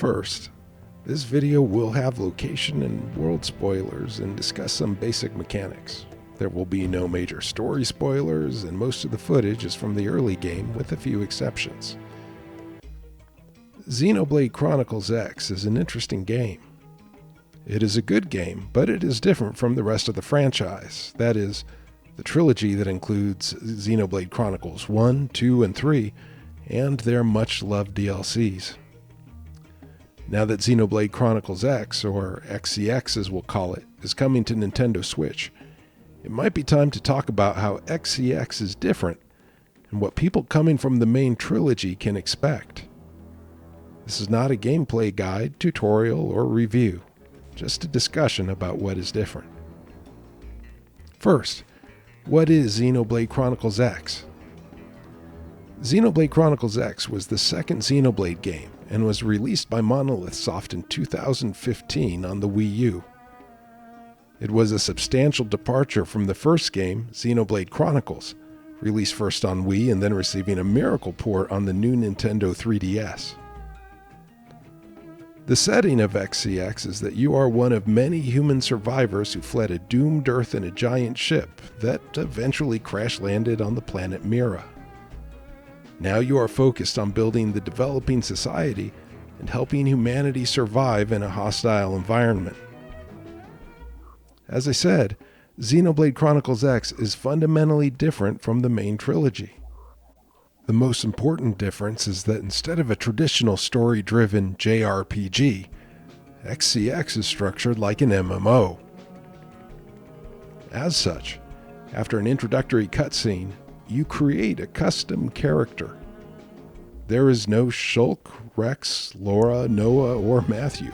First, this video will have location and world spoilers and discuss some basic mechanics. There will be no major story spoilers, and most of the footage is from the early game with a few exceptions. Xenoblade Chronicles X is an interesting game. It is a good game, but it is different from the rest of the franchise. That is, the trilogy that includes Xenoblade Chronicles 1, 2, and 3, and their much-loved DLCs. Now that Xenoblade Chronicles X, or XCX as we'll call it, is coming to Nintendo Switch, it might be time to talk about how XCX is different and what people coming from the main trilogy can expect. This is not a gameplay guide, tutorial, or review, just a discussion about what is different. First, what is Xenoblade Chronicles X? Xenoblade Chronicles X was the second Xenoblade game and was released by Monolith Soft in 2015 on the Wii U. It was a substantial departure from the first game, Xenoblade Chronicles, released first on Wii and then receiving a miracle port on the new Nintendo 3DS. The setting of XCX is that you are one of many human survivors who fled a doomed Earth in a giant ship that eventually crash-landed on the planet Mira. Now you are focused on building the developing society and helping humanity survive in a hostile environment. As I said, Xenoblade Chronicles X is fundamentally different from the main trilogy. The most important difference is that instead of a traditional story-driven JRPG, XCX is structured like an MMO. As such, after an introductory cutscene, you create a custom character. There is no Shulk, Rex, Laura, Noah, or Matthew.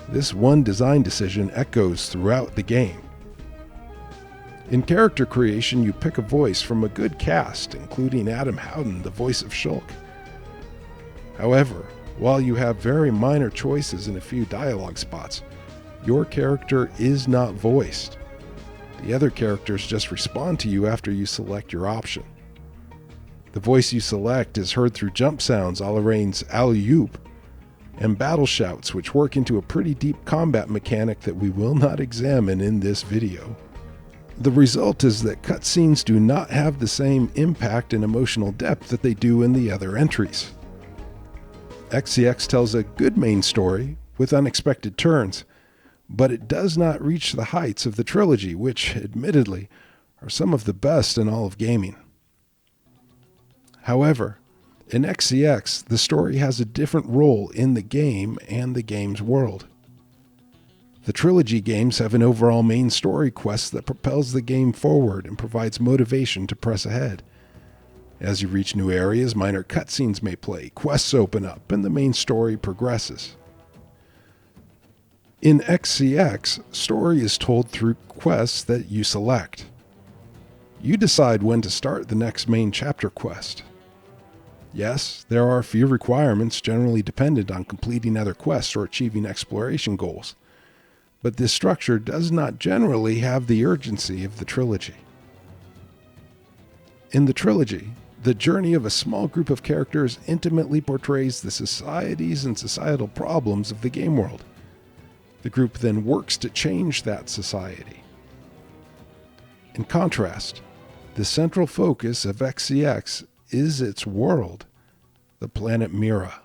This one design decision echoes throughout the game. In character creation, you pick a voice from a good cast, including Adam Howden, the voice of Shulk. However, while you have very minor choices in a few dialogue spots, your character is not voiced. The other characters just respond to you after you select your option. The voice you select is heard through jump sounds a la Rain's alley-oop, and battle shouts which work into a pretty deep combat mechanic that we will not examine in this video. The result is that cutscenes do not have the same impact and emotional depth that they do in the other entries. XCX tells a good main story with unexpected turns, but it does not reach the heights of the trilogy, which, admittedly, are some of the best in all of gaming. However, in XCX, the story has a different role in the game and the game's world. The trilogy games have an overall main story quest that propels the game forward and provides motivation to press ahead. As you reach new areas, minor cutscenes may play, quests open up, and the main story progresses. In XCX, story is told through quests that you select. You decide when to start the next main chapter quest. Yes, there are a few requirements generally dependent on completing other quests or achieving exploration goals, but this structure does not generally have the urgency of the trilogy. In the trilogy, the journey of a small group of characters intimately portrays the societies and societal problems of the game world. The group then works to change that society. In contrast, the central focus of XCX is its world, the planet Mira.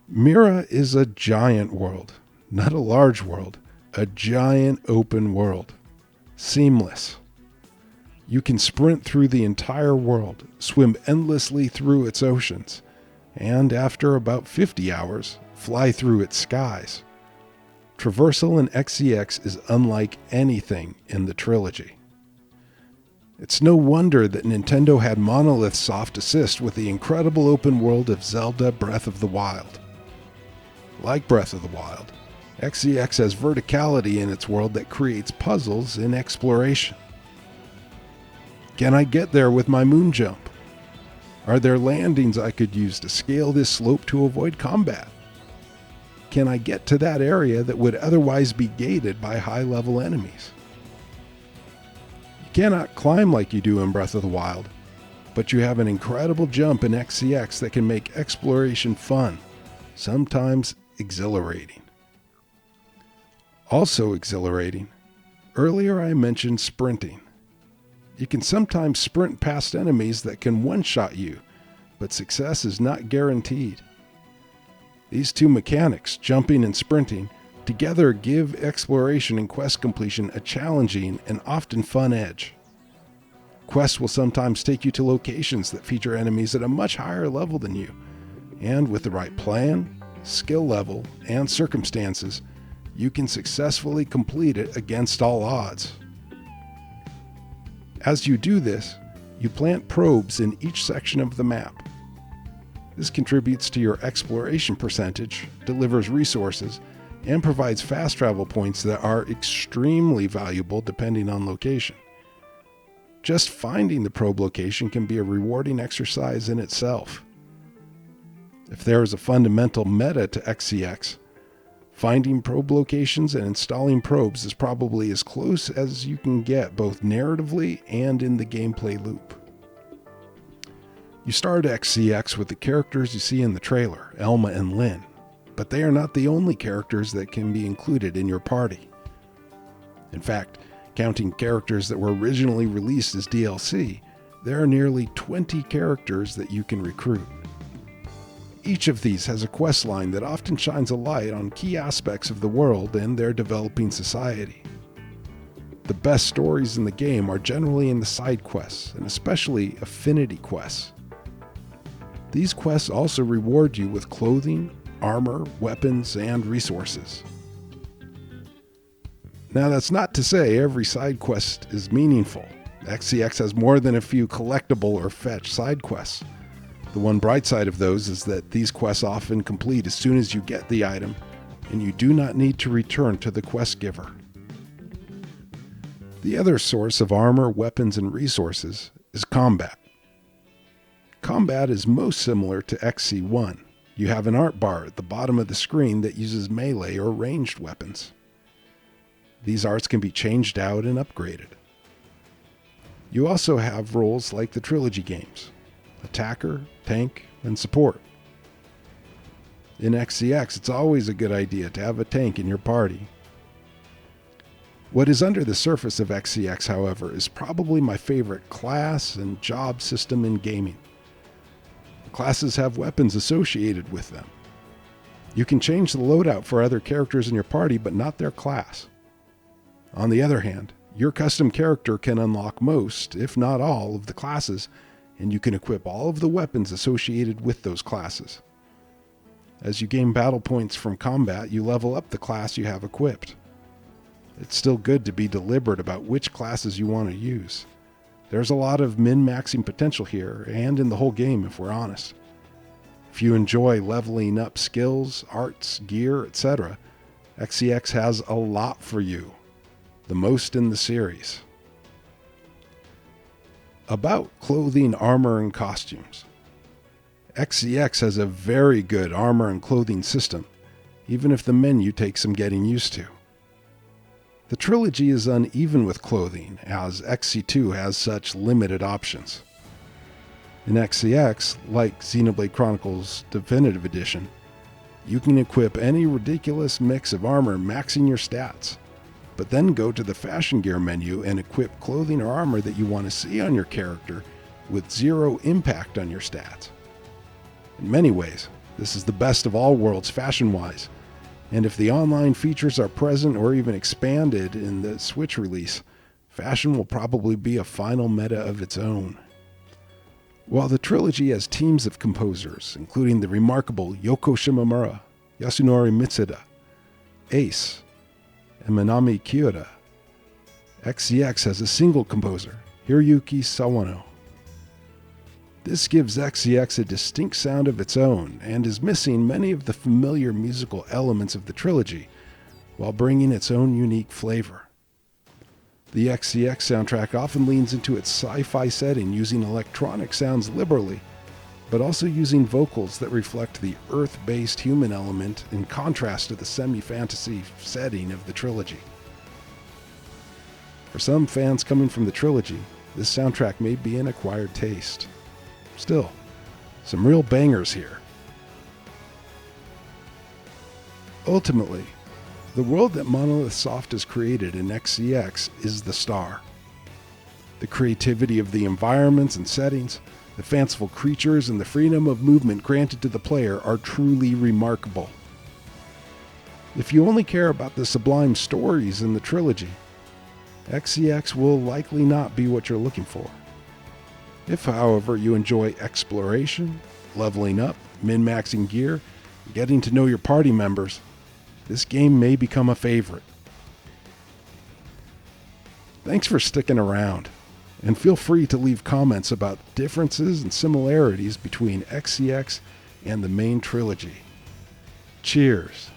Mira is a giant world, not a large world, a giant open world. Seamless. You can sprint through the entire world, swim endlessly through its oceans, and after about 50 hours, fly through its skies. Traversal in XCX is unlike anything in the trilogy. It's no wonder that Nintendo had Monolith Soft assist with the incredible open world of Zelda Breath of the Wild. Like Breath of the Wild, XCX has verticality in its world that creates puzzles in exploration. Can I get there with my moon jump? Are there landings I could use to scale this slope to avoid combat? Can I get to that area that would otherwise be gated by high-level enemies? You cannot climb like you do in Breath of the Wild, but you have an incredible jump in XCX that can make exploration fun, sometimes exhilarating. Also exhilarating, earlier I mentioned sprinting. You can sometimes sprint past enemies that can one-shot you, but success is not guaranteed. These two mechanics, jumping and sprinting, together give exploration and quest completion a challenging and often fun edge. Quests will sometimes take you to locations that feature enemies at a much higher level than you, and with the right plan, skill level, and circumstances, you can successfully complete it against all odds. As you do this, you plant probes in each section of the map. This contributes to your exploration percentage, delivers resources, and provides fast travel points that are extremely valuable depending on location. Just finding the probe location can be a rewarding exercise in itself. If there is a fundamental meta to XCX, finding probe locations and installing probes is probably as close as you can get both narratively and in the gameplay loop. You start XCX with the characters you see in the trailer, Elma and Lynn, but they are not the only characters that can be included in your party. In fact, counting characters that were originally released as DLC, there are nearly 20 characters that you can recruit. Each of these has a quest line that often shines a light on key aspects of the world and their developing society. The best stories in the game are generally in the side quests, and especially affinity quests. These quests also reward you with clothing, armor, weapons, and resources. Now, that's not to say every side quest is meaningful. XCX has more than a few collectible or fetch side quests. The one bright side of those is that these quests often complete as soon as you get the item, and you do not need to return to the quest giver. The other source of armor, weapons, and resources is combat. Combat is most similar to XC1. You have an art bar at the bottom of the screen that uses melee or ranged weapons. These arts can be changed out and upgraded. You also have roles like the Trilogy games: attacker, tank, and support. In XCX, it's always a good idea to have a tank in your party. What is under the surface of XCX, however, is probably my favorite class and job system in gaming. Classes have weapons associated with them. You can change the loadout for other characters in your party, but not their class. On the other hand, your custom character can unlock most, if not all, of the classes, and you can equip all of the weapons associated with those classes. As you gain battle points from combat, you level up the class you have equipped. It's still good to be deliberate about which classes you want to use. There's a lot of min-maxing potential here, and in the whole game, if we're honest. If you enjoy leveling up skills, arts, gear, etc., XCX has a lot for you, the most in the series. About clothing, armor, and costumes. XCX has a very good armor and clothing system, even if the menu takes some getting used to. The Trilogy is uneven with clothing, as XC2 has such limited options. In XCX, like Xenoblade Chronicles Definitive Edition, you can equip any ridiculous mix of armor maxing your stats, but then go to the fashion gear menu and equip clothing or armor that you want to see on your character with zero impact on your stats. In many ways, this is the best of all worlds fashion-wise, and if the online features are present or even expanded in the Switch release, fashion will probably be a final meta of its own. While the Trilogy has teams of composers, including the remarkable Yoko Shimomura, Yasunori Mitsuda, Ace, and Manami Kyoda, XCX has a single composer, Hiroyuki Sawano. This gives XCX a distinct sound of its own and is missing many of the familiar musical elements of the Trilogy, while bringing its own unique flavor. The XCX soundtrack often leans into its sci-fi setting, using electronic sounds liberally, but also using vocals that reflect the earth-based human element in contrast to the semi-fantasy setting of the Trilogy. For some fans coming from the Trilogy, this soundtrack may be an acquired taste. Still, some real bangers here. Ultimately, the world that Monolith Soft has created in XCX is the star. The creativity of the environments and settings, the fanciful creatures, and the freedom of movement granted to the player are truly remarkable. If you only care about the sublime stories in the trilogy, XCX will likely not be what you're looking for. If, however, you enjoy exploration, leveling up, min-maxing gear, and getting to know your party members, this game may become a favorite. Thanks for sticking around, and feel free to leave comments about differences and similarities between XCX and the main trilogy. Cheers!